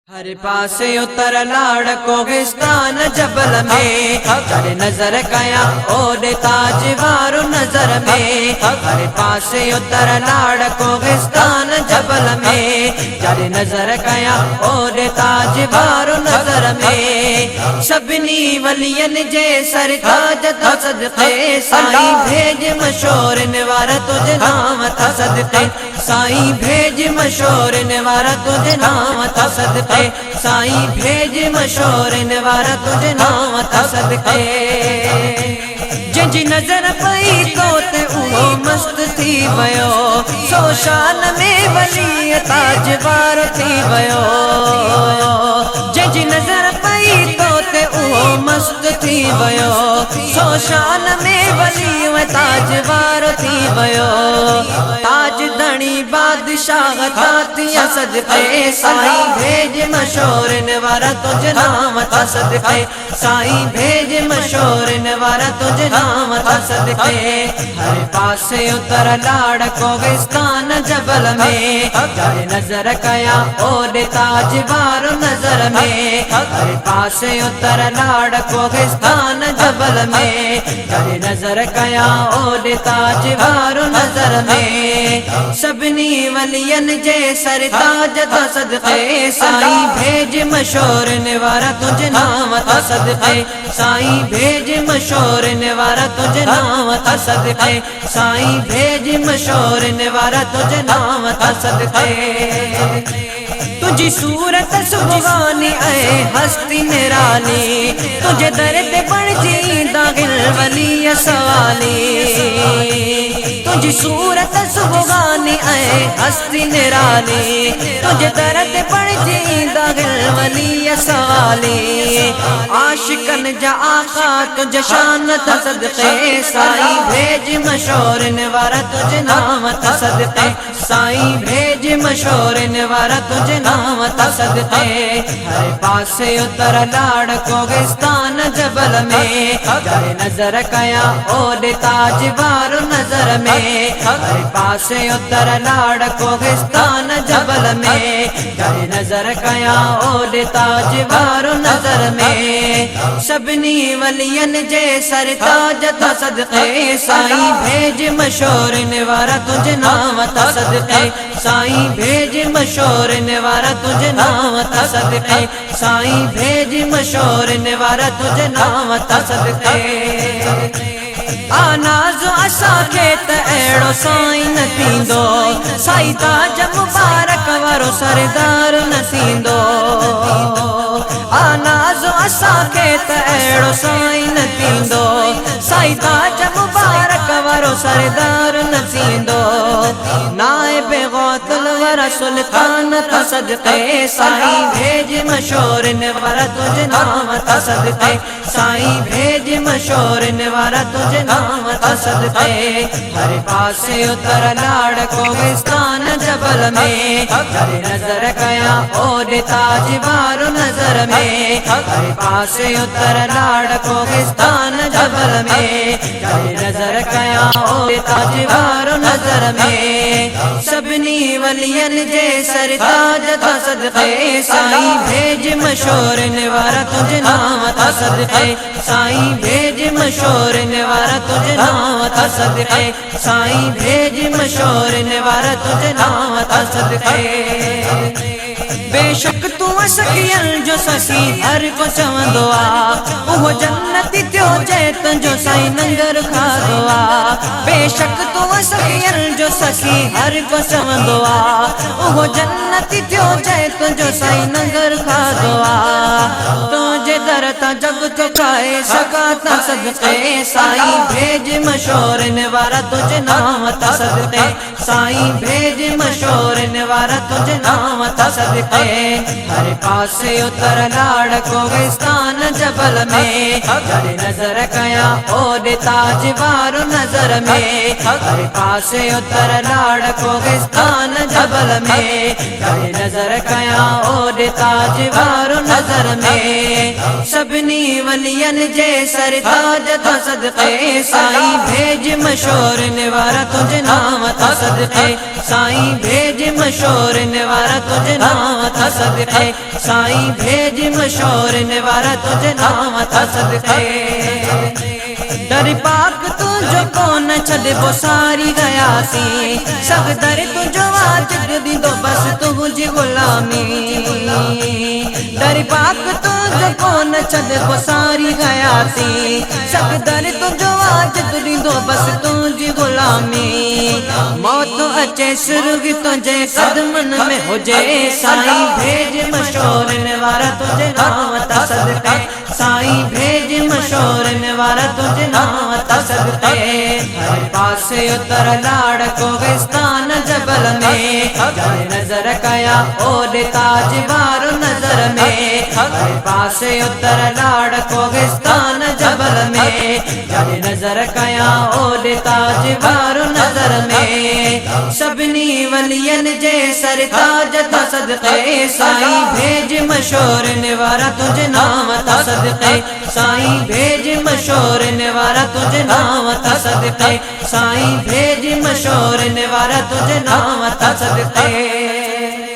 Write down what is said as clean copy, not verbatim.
हर पासे उतर लाड़ कोहिस्तान जबल में जरे नजर कया ओडे ताज वारो नजर में। हर पासे उतर लाड़ कोहिस्तान जबल में जरे नजर कया ओडे ताज वारो नजर में। सभिनी वलियन जे सरताज था सदके साईं भेज मशोर निवार तुझे नाम था सदके। साईं भेज मशोर निवार तुझे नाम था सदके। साईं भेज मशोर निवार तुझे नाम था सदके। जंहिंजी नज़र पई तो ते उहो मस्त थी वियो सो शान में वली ताज वारो थी वियो। जंहिंजी नज़र पई तो ते उहो मस्त थी वियो सो शान में वली ताज वारो थी वियो। ताज धणी बादशाह तातिया सदके साईं भेज मशोर निवारा तुझे नाम था सदके। साईं भेज मशोर निवारा तुझे नाम था सदके। हर पासे उतर लाड़ कोहिस्तान जबल में जरे नजर कया ओडे ताज वारो नजर में। हर पासे उतर लाड़ कोहिस्तान जबल में जरे नजर कया ओडे ताज वारो नजर में। सभिनी वलियन जे सरताज था सदके साईं भेज मशोर निवारा तुझे नाम था सदके। साईं भेज मशोर निवारा तुझे नाम था सदके। साईं भेज मशोर निवारा तुझे नाम था सदके। तुझी सूरत सुबहानी ऐ हस्ती निराली तुझे दर्द बण जी दागिल वली सवाली। तुझी सूरत सुबहानी ऐ हस्ती निराली तुझे दर्द बण जी दागिल वली सवाली। आशिकन जा आका तुझे शान था सदके साईं भेज मशोर निवारा तुझे नाम था सदके। साईं भेज मशोर निवारा तुझे नाम था सदके। हर पासे उतर लाड़ कोहिस्तान जबल में जरे नजर कया ओडे ताज वारो नजर में। हर पासे उतर लाड़ कोहिस्तान जबल में जरे नजर कया ओडे ताज वारो नजर में। सभिनी वलियन जे सरताज था सदके साईं भेज मशोर निवारा तुझे नाम था सदके। साईं भेज मशोर निवारा तुझे नाम था सदके। साईं भेज मशोर निवारा तुझे नाम था सदके। आनाज़ो असांखे त अहिड़ो साईं न थींदो साईं ताज मुबारक वारो सरदार न थींदो। आनाज़ो असांखे त अहिड़ो साईं न थींदो साईं ताज मुबारक वारो सरदार न थींदो। नाइब गौतल वारा सुल्तान था सदके साईं भेज मशोर निवारा तुझे नाम था सदके। साईं भेज मशोर निवारा तुझे नाम था सदके। हर पासे उतर लाड़ कोहिस्तान जबल में जरे नजर कया ओडे ताज वारो नजर में। हर पासे उतर लाड़ कोहिस्तान जबल में जरे नजर कया ओडे ताज वारो नजर में। सभिनी वलियन जे सरताज था सदके साईं भेज मशोर निवारा तुझे नाम था सदके। साईं भेज मशोर निवारा तुझे नाम था सदके। साईं भेज मशोर निवारा तुझे नाम था सदके। बेशक तू सखियन जो ससी हर को चवंदो आ उहो जन्नती थियो जे तुंहिंजो साईं लंगर खाधो आ। बेशक तू सखियन जो ससी हर को चवंदो आ उहो जन्नती थियो जे तुंहिंजो साईं लंगर खाधो आ। तुंहिंजे दर तां जग थो खाए सघां था सदके साईं भेज मशोर निवारा तुझे नाम था सदके। साईं भेज मशोर निवारा तुझे नाम था सदके। हर पासे उतर लाड़ कोहिस्तान जबल में जरे नजर कया ओडे ताज वारो नजर में। हर पासे उतर लाड़ कोहिस्तान जबल में जरे नजर कया ओडे ताज वारो नजर में। सब सभिनी वलियन जे सरताज था सदके साईं भेज मशहूर निवारा तुझे नाम था सदके साईं भेज मशहूर निवारा तुझे नाम था सदके साईं भेज मशहूर निवारा तुझे नाम था सदके दर पाक तुझो कोन छॾिबो सारी गयासी सब दर तुझो वाजिब दींदो बस तुझी गुलामी दर पाक तुझो कोन छॾिबो सारी गयासी सब दर तुझो वाजिब दींदो बस तुझी गुलामी मौत अचे सुर्ग तुझे कदमन में हुजे साईं भेज मशहूर निवारा तुझे नाम था सदके साईं भेज मशहूर निवारा तुझे नाम था सदके हर पासे उतर लाड़ कोहिस्तान जबल में जाने नजर कया ओडे ताज वारो नजर में हर पासे उतर लाड़ कोहिस्तान जबल में जाने नजर कया ओडे ताज वारो नजर में सभिनी वलियन जे सरताज था सदके साईं भेज मशहूर निवारा तुझे नाम था सदके साईं भेज मशहूर निवारा तुझे नाम था सदके साईं भेज मशहूर निवारा तुझे नाम था सदके